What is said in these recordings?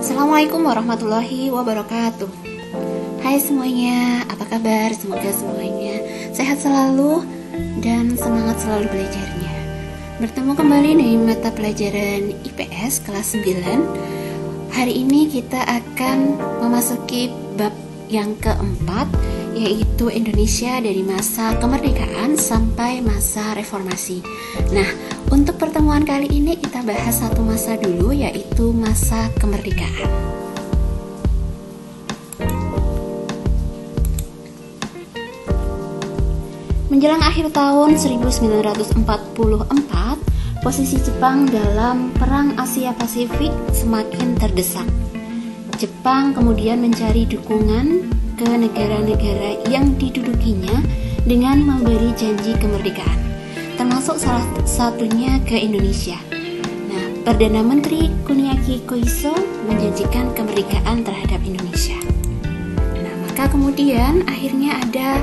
Assalamualaikum warahmatullahi wabarakatuh. Hai semuanya, apa kabar? Semoga semuanya sehat selalu dan semangat selalu belajarnya. Bertemu kembali di mata pelajaran IPS kelas 9. Hari ini kita akan memasuki bab yang keempat, yaitu Indonesia dari masa kemerdekaan sampai masa reformasi. Nah, untuk pertemuan kali ini kita bahas satu masa dulu, yaitu masa kemerdekaan. Menjelang akhir tahun 1944, posisi Jepang dalam Perang Asia Pasifik semakin terdesak. Jepang kemudian mencari dukungan ke negara-negara yang didudukinya dengan memberi janji kemerdekaan, termasuk salah satunya ke Indonesia. Nah, Perdana Menteri Kuniaki Koiso menjanjikan kemerdekaan terhadap Indonesia. Nah, maka kemudian akhirnya ada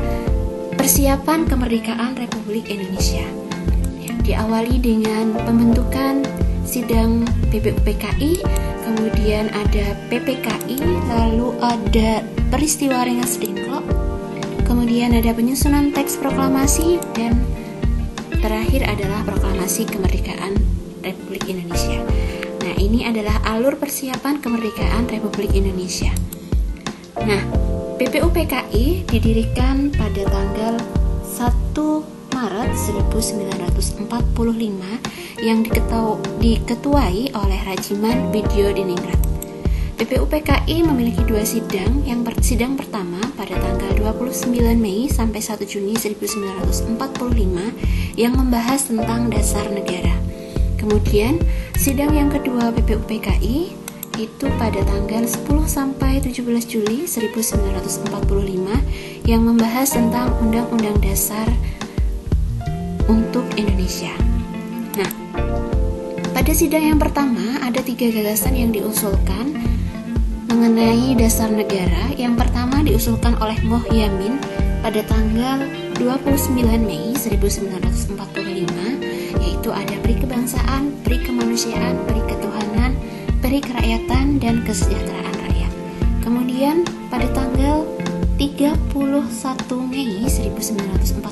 persiapan kemerdekaan Republik Indonesia. Diawali dengan pembentukan sidang BPUPKI, kemudian ada PPKI, lalu ada peristiwa Rengas Dengklok, kemudian ada penyusunan teks proklamasi, dan terakhir adalah proklamasi kemerdekaan Republik Indonesia. Nah, ini adalah alur persiapan kemerdekaan Republik Indonesia. Nah, BPUPKI didirikan pada tanggal 1 Maret 1945 yang diketuai oleh Rajiman Widyodiningrat. BPUPKI memiliki dua sidang. Sidang pertama pada tanggal 29 Mei sampai 1 Juni 1945 yang membahas tentang dasar negara. Kemudian sidang yang kedua BPUPKI itu pada tanggal 10 sampai 17 Juli 1945 yang membahas tentang Undang-Undang Dasar untuk Indonesia. Nah, pada sidang yang pertama ada 3 gagasan yang diusulkan mengenai dasar negara. Yang pertama diusulkan oleh Moh Yamin pada tanggal 29 Mei 1945, yaitu ada peri kebangsaan, peri kemanusiaan, peri ketuhanan, peri kerakyatan, dan kesejahteraan rakyat. Kemudian pada tanggal 31 Mei 1945,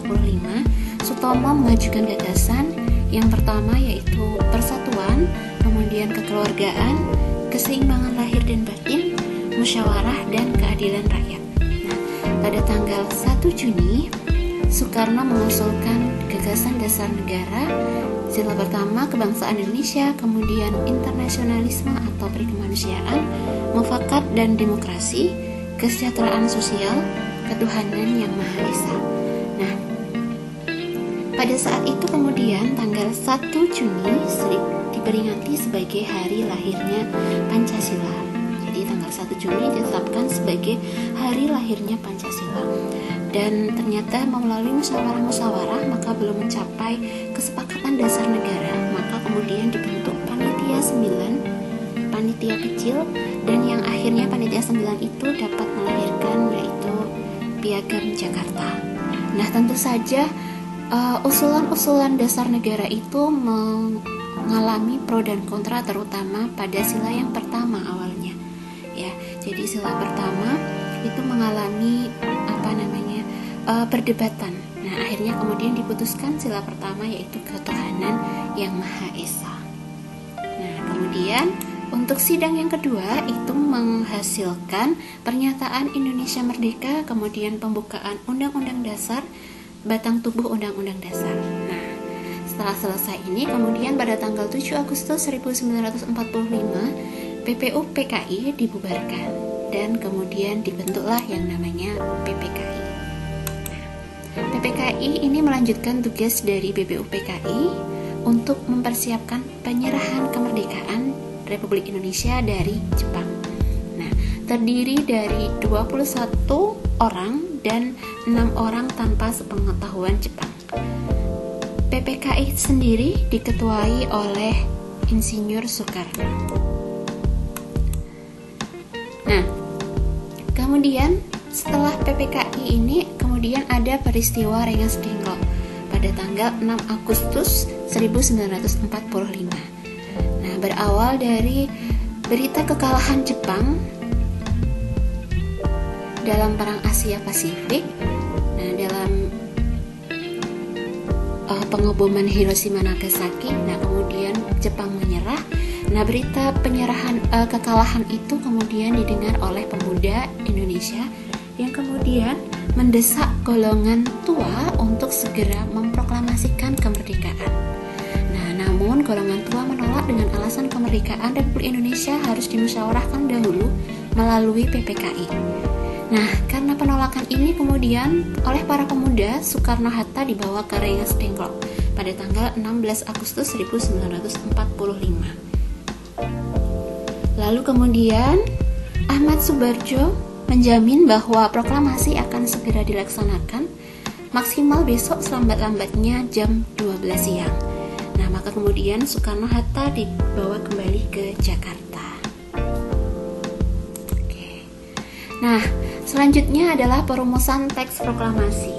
Sutomo mengajukan gagasan yang pertama, yaitu persatuan, kemudian kekeluargaan, keseimbangan lahir dan batin, musyawarah, dan keadilan rakyat. Nah, pada tanggal 1 Juni, Soekarno mengusulkan gagasan dasar negara. Sila pertama, kebangsaan Indonesia, kemudian internasionalisme atau perikemanusiaan, mufakat dan demokrasi, kesejahteraan sosial, ketuhanan yang Maha Esa. Nah, pada saat itu kemudian tanggal 1 Juni diperingati sebagai hari lahirnya Pancasila. Jadi tanggal 1 Juni ditetapkan sebagai hari lahirnya Pancasila. Dan ternyata melalui musyawarah-musyawarah maka belum mencapai kesepakatan dasar negara, maka kemudian dibentuk panitia 9, panitia kecil, dan yang akhirnya panitia 9 itu dapat melahirkan yaitu Piagam Jakarta. Nah, tentu saja usulan-usulan dasar negara itu mengalami pro dan kontra, terutama pada sila yang pertama awalnya. Ya, jadi sila pertama itu mengalami perdebatan. Nah, akhirnya kemudian diputuskan sila pertama, yaitu ketuhanan yang Maha Esa. Nah, kemudian untuk sidang yang kedua itu menghasilkan pernyataan Indonesia Merdeka, kemudian pembukaan Undang-Undang Dasar, batang tubuh Undang-Undang Dasar. Nah, setelah selesai ini kemudian pada tanggal 7 Agustus 1945 BPUPKI dibubarkan dan kemudian dibentuklah yang namanya PPKI. PPKI ini melanjutkan tugas dari BPUPKI untuk mempersiapkan penyerahan kemerdekaan Republik Indonesia dari Jepang. Nah, terdiri dari 21 orang dan 6 orang tanpa sepengetahuan Jepang. PPKI sendiri diketuai oleh Insinyur Soekarno. Nah, kemudian setelah PPKI ini kemudian ada peristiwa Rengas Dengklok pada tanggal 6 Agustus 1945. Nah, berawal dari berita kekalahan Jepang dalam Perang Asia Pasifik. Nah, dalam pengeboman Hiroshima Nagasaki, nah kemudian Jepang menyerah. Nah, berita penyerahan kekalahan itu kemudian didengar oleh pemuda Indonesia yang kemudian mendesak golongan tua untuk segera memproklamasikan kemerdekaan. Nah, namun golongan tua menolak dengan alasan kemerdekaan Republik Indonesia harus dimusyawarahkan dahulu melalui PPKI. Nah, karena penolakan ini kemudian oleh para pemuda, Soekarno-Hatta dibawa ke Rengas Dengklok pada tanggal 16 Agustus 1945. Lalu kemudian Ahmad Subarjo menjamin bahwa proklamasi akan segera dilaksanakan maksimal besok selambat-lambatnya jam 12 siang. Nah, maka kemudian Soekarno-Hatta dibawa kembali ke Jakarta. Oke. Nah, selanjutnya adalah perumusan teks proklamasi.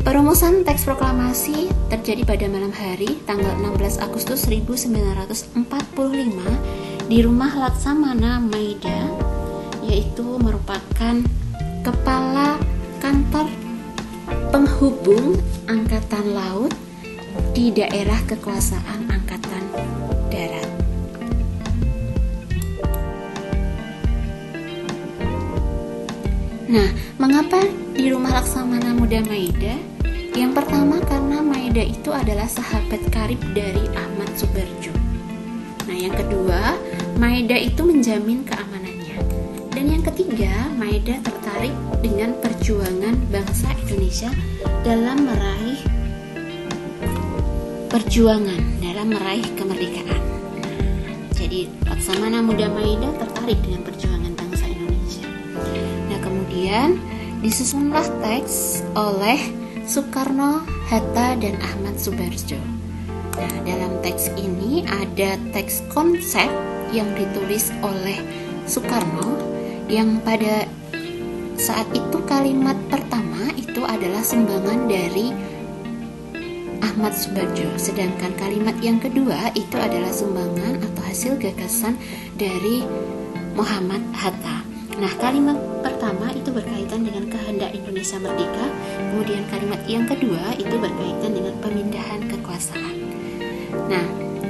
Perumusan teks proklamasi terjadi pada malam hari tanggal 16 Agustus 1945 di Rumah Laksamana Maida, yaitu merupakan kepala kantor penghubung Angkatan Laut di daerah kekuasaan Angkatan Darat. Nah, mengapa di Rumah Laksamana Muda Maida? Yang pertama karena Maida itu adalah sahabat karib dari Ahmad Subarjo. Nah, yang kedua, Maida itu menjamin keamanannya. Dan yang ketiga, Maida tertarik dengan perjuangan bangsa Indonesia dalam meraih kemerdekaan. Jadi, Laksamana Muda Maida tertarik dengan perjuangan bangsa Indonesia. Nah, kemudian disusunlah teks oleh Soekarno, Hatta, dan Ahmad Subarjo. Nah, dalam teks ini ada teks konsep yang ditulis oleh Soekarno, yang pada saat itu kalimat pertama itu adalah sumbangan dari Ahmad Subarjo, sedangkan kalimat yang kedua itu adalah sumbangan atau hasil gagasan dari Muhammad Hatta. Nah, kalimat pertama itu berkaitan dengan kehendak Indonesia merdeka, kemudian kalimat yang kedua itu berkaitan dengan pemindahan kekuasaan. Nah,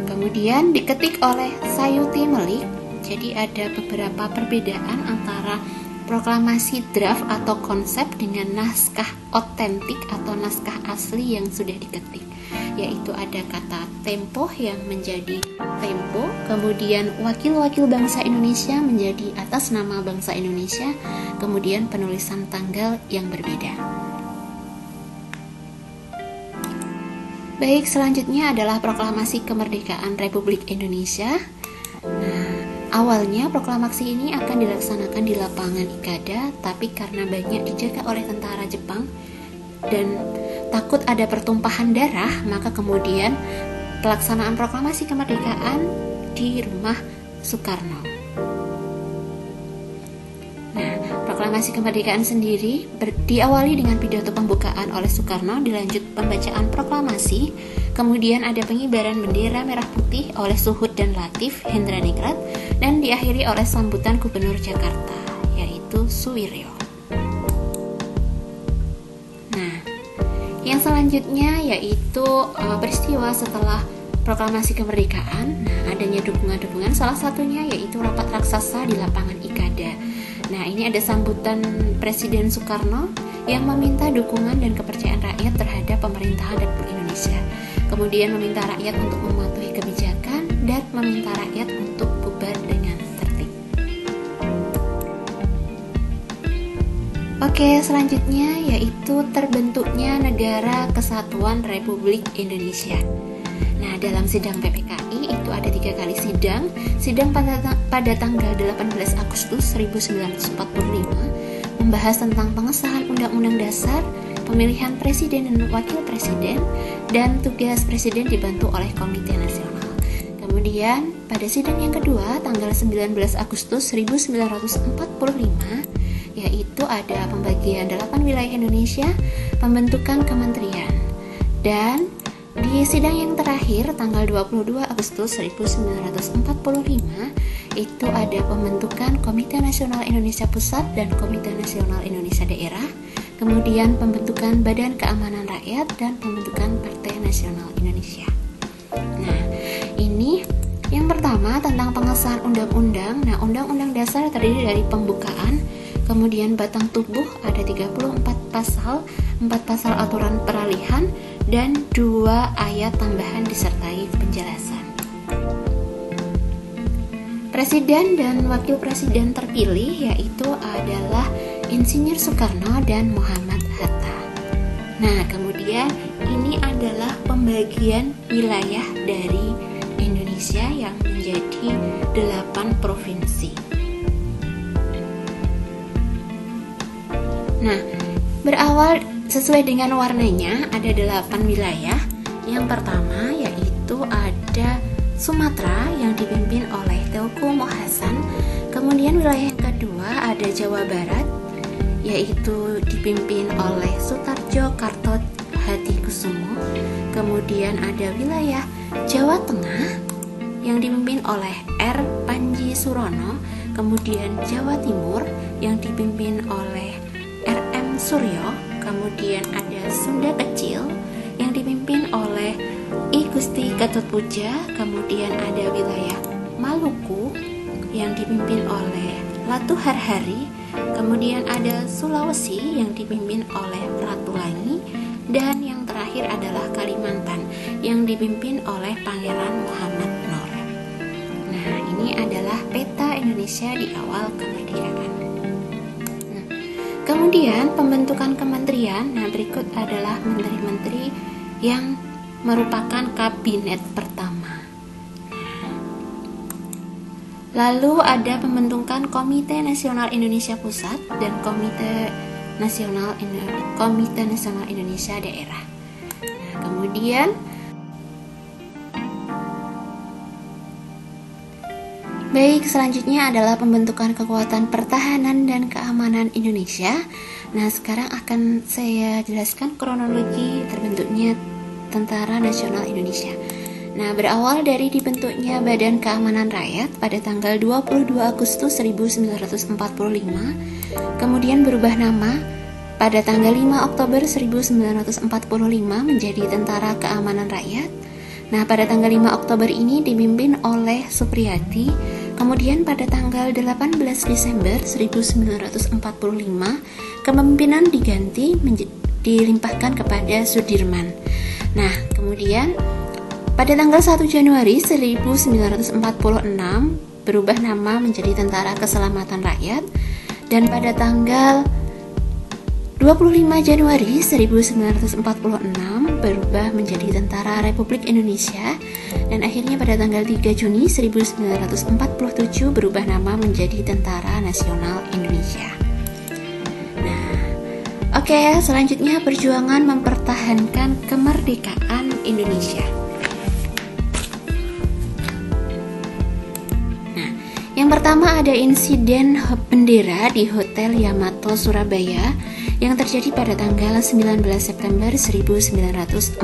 kemudian diketik oleh Sayuti Melik. Jadi ada beberapa perbedaan antara proklamasi draft atau konsep dengan naskah otentik atau naskah asli yang sudah diketik, yaitu ada kata tempo yang menjadi tempo, kemudian wakil-wakil bangsa Indonesia menjadi atas nama bangsa Indonesia, kemudian penulisan tanggal yang berbeda. Baik, selanjutnya adalah proklamasi kemerdekaan Republik Indonesia. Nah, awalnya proklamasi ini akan dilaksanakan di lapangan Ikada, tapi karena banyak dijaga oleh tentara Jepang dan takut ada pertumpahan darah, maka kemudian pelaksanaan proklamasi kemerdekaan di rumah Soekarno. Nah, proklamasi kemerdekaan sendiri diawali dengan pidato pembukaan oleh Soekarno, dilanjut pembacaan proklamasi, kemudian ada pengibaran bendera merah putih oleh Suhud dan Latif Hendraningrat, dan diakhiri oleh sambutan Gubernur Jakarta, yaitu Suwiryo. Nah, yang selanjutnya yaitu peristiwa setelah proklamasi kemerdekaan. Nah, adanya dukungan-dukungan, salah satunya yaitu rapat raksasa di lapangan Ikada. Nah, ini ada sambutan Presiden Soekarno yang meminta dukungan dan kepercayaan rakyat terhadap pemerintahan Republik Indonesia. Kemudian meminta rakyat untuk mematuhi kebijakan dan meminta rakyat untuk bubar dengan tertib. Oke, selanjutnya yaitu terbentuknya Negara Kesatuan Republik Indonesia. Nah, dalam sidang PPKI itu ada 3 kali sidang. Sidang pada tanggal 18 Agustus 1945 membahas tentang pengesahan Undang-Undang Dasar, pemilihan Presiden dan Wakil Presiden, dan tugas Presiden dibantu oleh Komite Nasional. Kemudian pada sidang yang kedua tanggal 19 Agustus 1945 yaitu ada pembagian 8 wilayah Indonesia, pembentukan kementerian, dan Di sidang yang terakhir tanggal 22 Agustus 1945 itu ada pembentukan Komite Nasional Indonesia Pusat dan Komite Nasional Indonesia Daerah, kemudian pembentukan Badan Keamanan Rakyat dan pembentukan Partai Nasional Indonesia. Nah, ini yang pertama tentang pengesahan undang-undang. Nah, undang-undang dasar terdiri dari pembukaan, kemudian batang tubuh ada 34 pasal, 4 pasal aturan peralihan, dan 2 ayat tambahan disertai penjelasan. Presiden dan wakil presiden terpilih yaitu adalah Insinyur Soekarno dan Muhammad Hatta. Nah, kemudian ini adalah pembagian wilayah dari Indonesia yang menjadi 8 provinsi. Nah, berawal sesuai dengan warnanya ada 8 wilayah. Yang pertama yaitu ada Sumatera yang dipimpin oleh Teuku Mohasan. Kemudian wilayah yang kedua ada Jawa Barat yaitu dipimpin oleh Sutarjo Karto Hadikusumo. Kemudian ada wilayah Jawa Tengah yang dipimpin oleh R. Panji Surono. Kemudian Jawa Timur yang dipimpin oleh R.M. Suryo. Kemudian ada Sunda Kecil yang dipimpin oleh I Gusti Gatotpuja. Kemudian ada wilayah Maluku yang dipimpin oleh Latu Harhari. Kemudian ada Sulawesi yang dipimpin oleh Ratu Langi. Dan yang terakhir adalah Kalimantan yang dipimpin oleh Pangeran Muhammad Noor. Nah, ini adalah peta Indonesia di awal kemerdekaan. Nah, kemudian pembentukan kementerian. Nah, berikut adalah menteri-menteri yang merupakan kabinet pertama. Lalu ada pembentukan Komite Nasional Indonesia Pusat dan Komite Nasional Indonesia Daerah. Nah, kemudian selanjutnya adalah pembentukan Kekuatan Pertahanan dan Keamanan Indonesia. Nah, sekarang akan saya jelaskan kronologi terbentuknya Tentara Nasional Indonesia. Nah, berawal dari dibentuknya Badan Keamanan Rakyat pada tanggal 22 Agustus 1945, kemudian berubah nama pada tanggal 5 Oktober 1945 menjadi Tentara Keamanan Rakyat. Nah, pada tanggal 5 Oktober ini dipimpin oleh Supriyadi. Kemudian pada tanggal 18 Desember 1945, kepemimpinan diganti dilimpahkan kepada Sudirman. Nah, kemudian pada tanggal 1 Januari 1946 berubah nama menjadi Tentara Keselamatan Rakyat, dan pada tanggal 25 Januari 1946 berubah menjadi Tentara Republik Indonesia, dan akhirnya pada tanggal 3 Juni 1947 berubah nama menjadi Tentara Nasional Indonesia. Nah, oke, selanjutnya perjuangan mempertahankan kemerdekaan Indonesia. Nah, yang pertama ada insiden bendera di Hotel Yamato Surabaya yang terjadi pada tanggal 19 September 1945,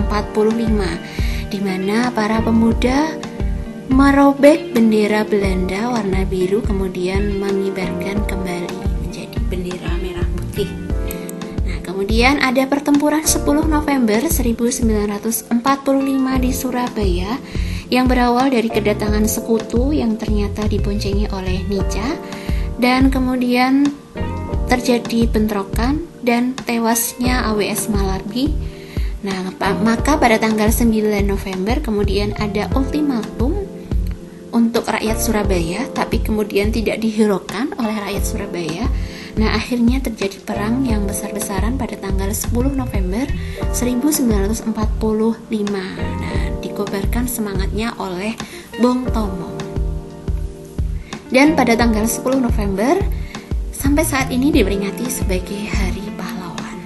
di mana para pemuda merobek bendera Belanda warna biru kemudian mengibarkan kembali menjadi bendera merah putih. Nah, kemudian ada pertempuran 10 November 1945 di Surabaya yang berawal dari kedatangan sekutu yang ternyata diboncengi oleh Nica, dan kemudian terjadi bentrokan dan tewasnya AWS Malardi. Nah, maka pada tanggal 9 November kemudian ada ultimatum untuk rakyat Surabaya, tapi kemudian tidak dihiraukan oleh rakyat Surabaya. Nah, akhirnya terjadi perang yang besar-besaran pada tanggal 10 November 1945. Nah, dikobarkan semangatnya oleh Bung Tomo. Dan pada tanggal 10 November sampai saat ini diperingati sebagai Hari Pahlawan.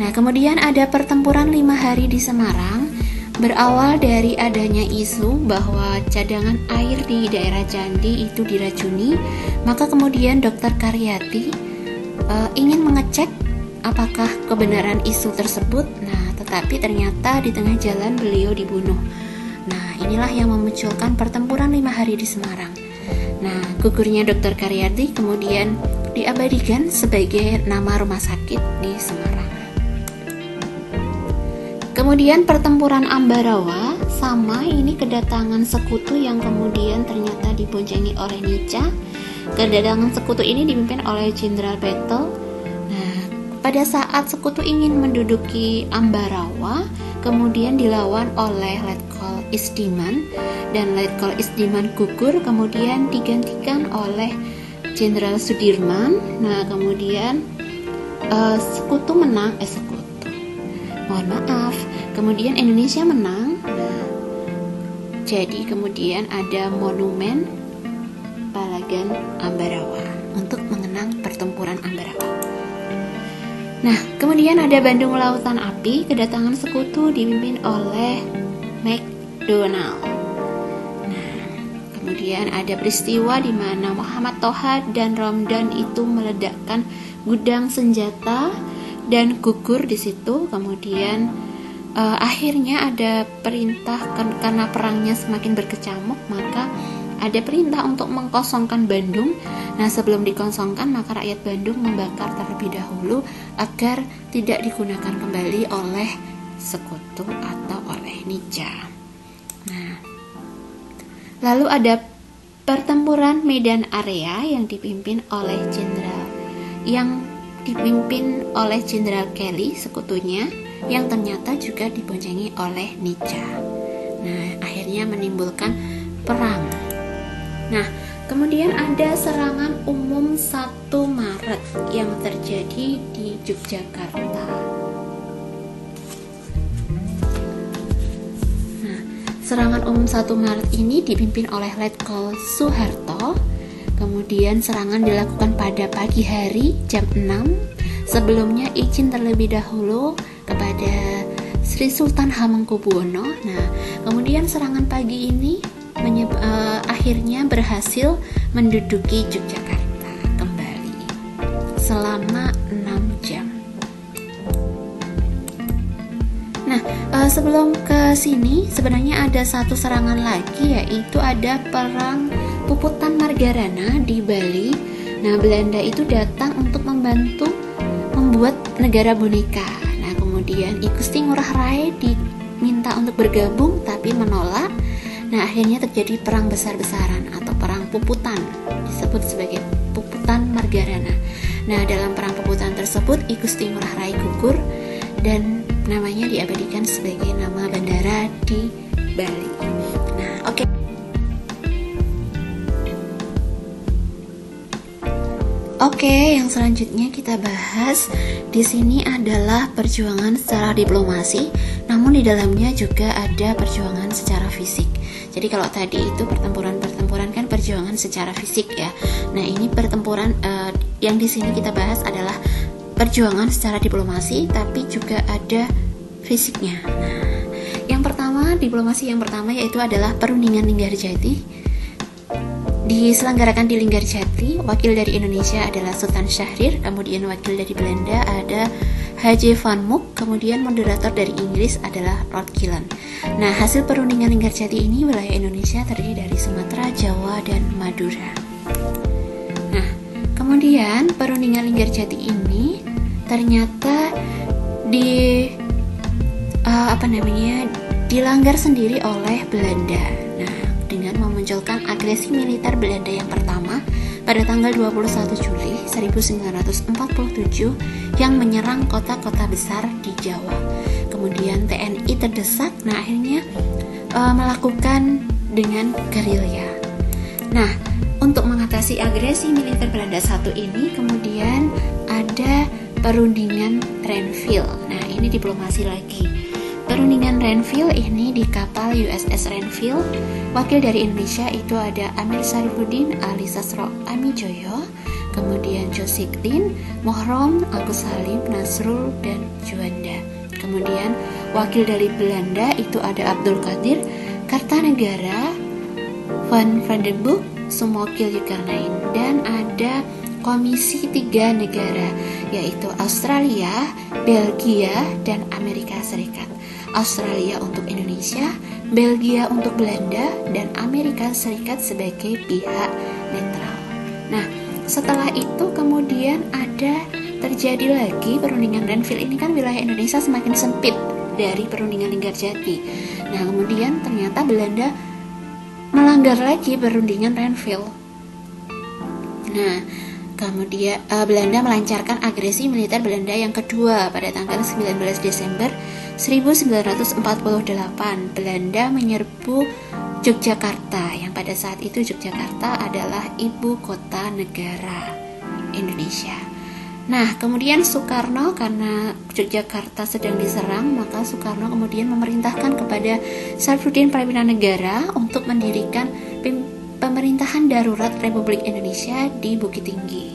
Nah, kemudian ada pertempuran 5 hari di Semarang. Berawal dari adanya isu bahwa cadangan air di daerah Candi itu diracuni, maka kemudian Dr. Karyati ingin mengecek apakah kebenaran isu tersebut. Nah, tapi ternyata di tengah jalan beliau dibunuh. Nah, inilah yang memunculkan pertempuran 5 hari di Semarang. Nah, gugurnya Dr. Karyadi kemudian diabadikan sebagai nama rumah sakit di Semarang. Kemudian pertempuran Ambarawa, sama, ini kedatangan sekutu yang kemudian ternyata diboncengi oleh Nica. Kedatangan sekutu ini dipimpin oleh Jenderal Battle. Nah, pada saat sekutu ingin menduduki Ambarawa, kemudian dilawan oleh Letkol Isdiman, dan Letkol Isdiman gugur, kemudian digantikan oleh Jenderal Sudirman. Nah, kemudian sekutu menang, kemudian Indonesia menang. Nah, jadi kemudian ada monumen Palagan Ambarawa untuk mengenang pertempuran Ambarawa. Nah, kemudian ada Bandung Lautan Api, kedatangan sekutu dipimpin oleh McDonald. Nah, kemudian ada peristiwa di mana Muhammad Toha dan Ramdan itu meledakkan gudang senjata dan gugur di situ. Kemudian akhirnya ada perintah, karena perangnya semakin berkecamuk, maka ada perintah untuk mengkosongkan Bandung. Nah, sebelum dikosongkan, maka rakyat Bandung membakar terlebih dahulu agar tidak digunakan kembali oleh sekutu atau oleh Nica. Nah, lalu ada pertempuran Medan Area yang dipimpin oleh Jenderal Kelly, sekutunya, yang ternyata juga diboncengi oleh Nica. Nah, akhirnya menimbulkan perang. Nah, kemudian ada serangan umum 1 Maret yang terjadi di Yogyakarta. Nah, serangan umum 1 Maret ini dipimpin oleh Letkol Soeharto. Kemudian serangan dilakukan pada pagi hari jam 6. Sebelumnya izin terlebih dahulu kepada Sri Sultan Hamengkubuwono. Nah, kemudian serangan pagi ini akhirnya berhasil menduduki Yogyakarta kembali selama 6 jam. Nah, sebelum ke sini sebenarnya ada satu serangan lagi, yaitu ada perang Puputan Margarana di Bali. Nah, Belanda itu datang untuk membantu membuat negara boneka. Nah, kemudian I Gusti Ngurah Rai diminta untuk bergabung tapi menolak. Nah, akhirnya terjadi perang besar-besaran atau perang Puputan, disebut sebagai Puputan Margarana. Nah, dalam perang Puputan tersebut I Gusti Ngurah Rai gugur dan namanya diabadikan sebagai nama bandara di Bali. Nah, oke. Oke, yang selanjutnya kita bahas di sini adalah perjuangan secara diplomasi, namun di dalamnya juga ada perjuangan secara fisik. Jadi kalau tadi itu pertempuran kan perjuangan secara fisik ya. Nah, ini pertempuran yang di sini kita bahas adalah perjuangan secara diplomasi, tapi juga ada fisiknya. Nah, yang pertama, diplomasi yang pertama yaitu adalah perundingan Linggarjati. Diselenggarakan di Linggarjati, wakil dari Indonesia adalah Sultan Syahrir, kemudian wakil dari Belanda ada H.J. van Mook, kemudian moderator dari Inggris adalah Lord Gillan. Nah, hasil perundingan Linggarjati ini wilayah Indonesia terdiri dari Sumatera, Jawa, dan Madura. Nah, kemudian perundingan Linggarjati ini ternyata dilanggar sendiri oleh Belanda. Nah, dengan memunculkan agresi militer Belanda yang pertama pada tanggal 21 Juli 1947 yang menyerang kota-kota besar di Jawa. Kemudian TNI terdesak, nah akhirnya melakukan dengan gerilya. Nah, untuk mengatasi agresi militer Belanda satu ini kemudian ada perundingan Renville. Nah, ini diplomasi lagi. Perundingan Renville ini di kapal USS Renville. Wakil dari Indonesia itu ada Amir Syarifuddin, Ali Sasro Amijoyo, kemudian Josiklin, Mohrom, Agus Salim, Nasrul, dan Juanda. Kemudian wakil dari Belanda itu ada Abdul Qadir, Kartanegara, Van Vandenboek, Sumokil Zulkarnain, dan ada Komisi 3 negara yaitu Australia, Belgia, dan Amerika Serikat. Australia untuk Indonesia, Belgia untuk Belanda, dan Amerika Serikat sebagai pihak netral. Nah, setelah itu kemudian terjadi lagi perundingan Renville. Ini kan wilayah Indonesia semakin sempit dari perundingan Linggarjati. Nah, kemudian ternyata Belanda melanggar lagi perundingan Renville. Nah, kemudian Belanda melancarkan agresi militer Belanda yang kedua pada tanggal 19 Desember 1948. Belanda menyerbu Yogyakarta, yang pada saat itu Yogyakarta adalah ibu kota negara Indonesia. Nah, kemudian Soekarno, karena Yogyakarta sedang diserang, maka Soekarno kemudian memerintahkan kepada Saifuddin Prawiranegara untuk mendirikan pemerintahan darurat Republik Indonesia di Bukit Tinggi.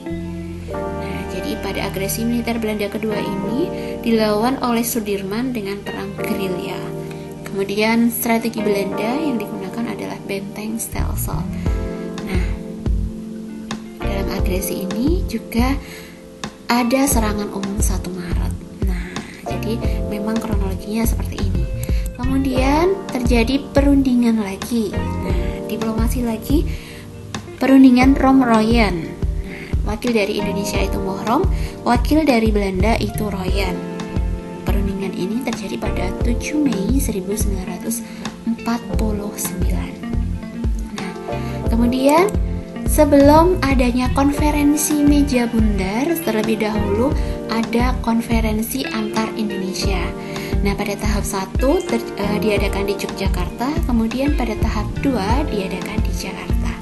Nah, jadi pada agresi militer Belanda kedua ini dilawan oleh Sudirman dengan perang gerilya. Kemudian strategi Belanda yang digunakan adalah benteng Stelsel. Nah, dalam agresi ini juga ada serangan umum 1 Maret. Nah, jadi memang kronologinya seperti ini. Kemudian terjadi perundingan lagi. Nah, diplomasi lagi, perundingan Rom-Royan. Nah, wakil dari Indonesia itu Mohrom, wakil dari Belanda itu Royan. Perundingan ini terjadi pada 7 Mei 1949. Nah, kemudian sebelum adanya konferensi meja bundar, terlebih dahulu ada konferensi antar Indonesia. Nah, pada tahap 1 diadakan di Yogyakarta, kemudian pada tahap 2 diadakan di Jakarta.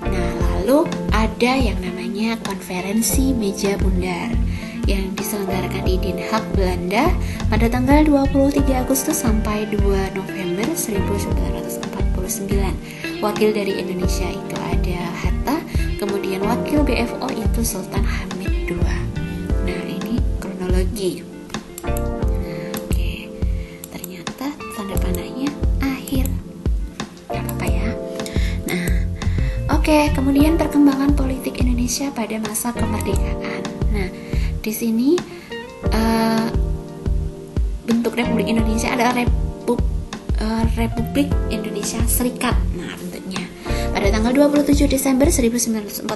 Nah, lalu ada yang namanya konferensi meja bundar yang diselenggarakan di Den Haag, Belanda pada tanggal 23 Agustus sampai 2 November 1949. Wakil dari Indonesia itu ada Hatta, kemudian wakil BFO itu Sultan Hamid II. Nah, ini kronologi. Nah, oke. Ternyata tanda panahnya akhir. Gak apa-apa ya. Nah, oke. Kemudian perkembangan politik Indonesia pada masa kemerdekaan. Nah, di sini bentuk Republik Indonesia adalah Republik Indonesia Serikat. Nah, bentuknya pada tanggal 27 Desember 1949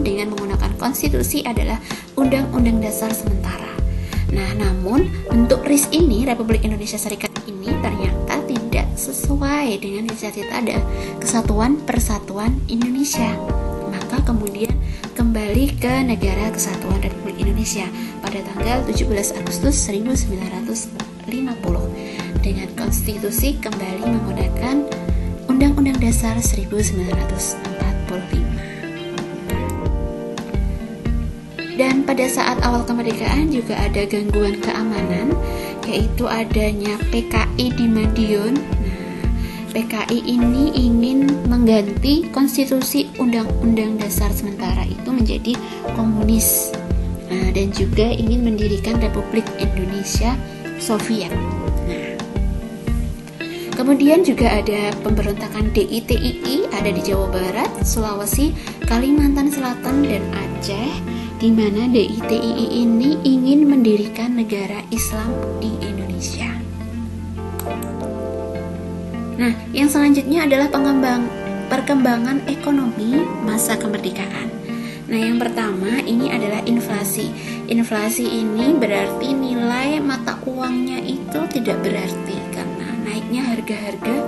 dengan menggunakan konstitusi adalah Undang-Undang Dasar Sementara. Nah, namun bentuk RIS ini, Republik Indonesia Serikat ini ternyata tidak sesuai dengan cita-cita ada Kesatuan Persatuan Indonesia. Maka kemudian kembali ke Negara Kesatuan Republik Indonesia pada tanggal 17 Agustus 1950 dengan konstitusi kembali menggunakan Undang-Undang Dasar 1945. Dan pada saat awal kemerdekaan juga ada gangguan keamanan, yaitu adanya PKI di Madiun. PKI ini ingin mengganti konstitusi Undang-Undang Dasar Sementara itu menjadi komunis, dan juga ingin mendirikan Republik Indonesia Soviet. Nah, kemudian juga ada pemberontakan DITII ada di Jawa Barat, Sulawesi, Kalimantan Selatan, dan Aceh, di mana DITII ini ingin mendirikan negara Islam di Indonesia. Nah, yang selanjutnya adalah perkembangan ekonomi masa kemerdekaan. Nah, yang pertama ini adalah inflasi. Inflasi ini berarti nilai mata uangnya itu tidak berarti karena naiknya harga-harga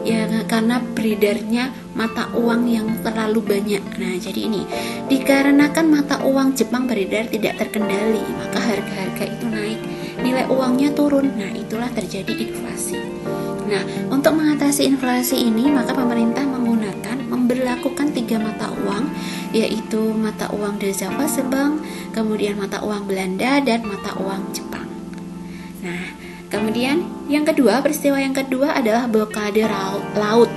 ya karena beredarnya mata uang yang terlalu banyak. Nah, jadi ini dikarenakan mata uang Jepang beredar tidak terkendali, maka harga-harga itu naik, nilai uangnya turun. Nah, itulah terjadi inflasi. Nah, untuk mengatasi inflasi ini, maka pemerintah memberlakukan 3 mata uang, yaitu mata uang Dazava Bank, kemudian mata uang Belanda, dan mata uang Jepang. Nah, kemudian peristiwa yang kedua adalah blokade laut.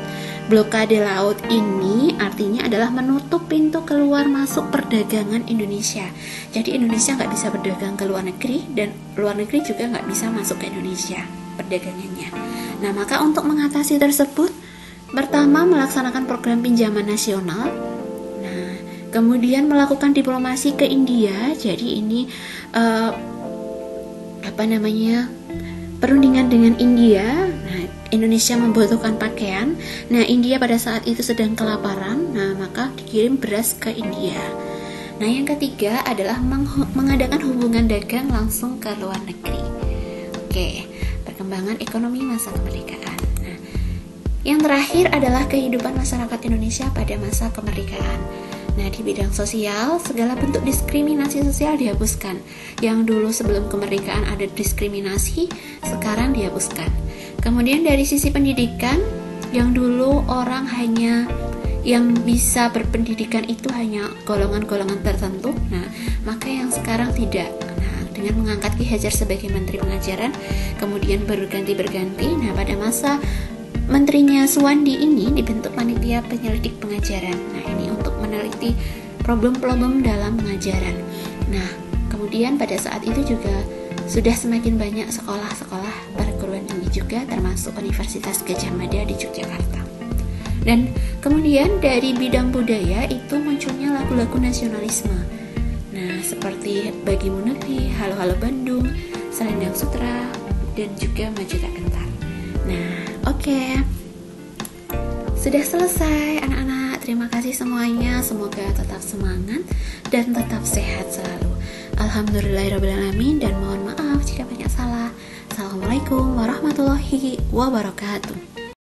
Blokade laut ini artinya adalah menutup pintu keluar masuk perdagangan Indonesia. Jadi Indonesia nggak bisa berdagang ke luar negeri, dan luar negeri juga nggak bisa masuk ke Indonesia perdagangannya. Nah, maka untuk mengatasi tersebut, pertama melaksanakan program pinjaman nasional. Nah, kemudian melakukan diplomasi ke India. Jadi ini perundingan dengan India. Nah, Indonesia membutuhkan pakaian. Nah, India pada saat itu sedang kelaparan. Nah, maka dikirim beras ke India. Nah, yang ketiga adalah mengadakan hubungan dagang langsung ke luar negeri. Oke, perkembangan ekonomi masa kemerdekaan. Nah, yang terakhir adalah kehidupan masyarakat Indonesia pada masa kemerdekaan. Nah, di bidang sosial, segala bentuk diskriminasi sosial dihapuskan. Yang dulu sebelum kemerdekaan ada diskriminasi, sekarang dihapuskan. Kemudian dari sisi pendidikan, yang dulu orang hanya yang bisa berpendidikan itu hanya golongan-golongan tertentu. Nah, maka yang sekarang tidak. Nah, dengan mengangkat Ki Hajar sebagai Menteri Pengajaran, kemudian berganti-berganti. Nah, pada masa menterinya Suwandi ini dibentuk panitia penyelidik pengajaran. Nah, ini untuk meneliti problem-problem dalam pengajaran. Nah, kemudian pada saat itu juga sudah semakin banyak sekolah-sekolah perguruan tinggi juga, termasuk Universitas Gadjah Mada di Yogyakarta. Dan kemudian dari bidang budaya itu munculnya lagu-lagu nasionalisme. Nah, seperti Bagimu Negeri, Halo Halo Bandung, Selendang Sutra, dan juga Maju Tak Gentar. Nah, oke. Sudah selesai anak-anak. Terima kasih semuanya. Semoga tetap semangat dan tetap sehat selalu. Alhamdulillahirrahmanirrahim, dan mohon maaf jika banyak salah. Assalamualaikum warahmatullahi wabarakatuh.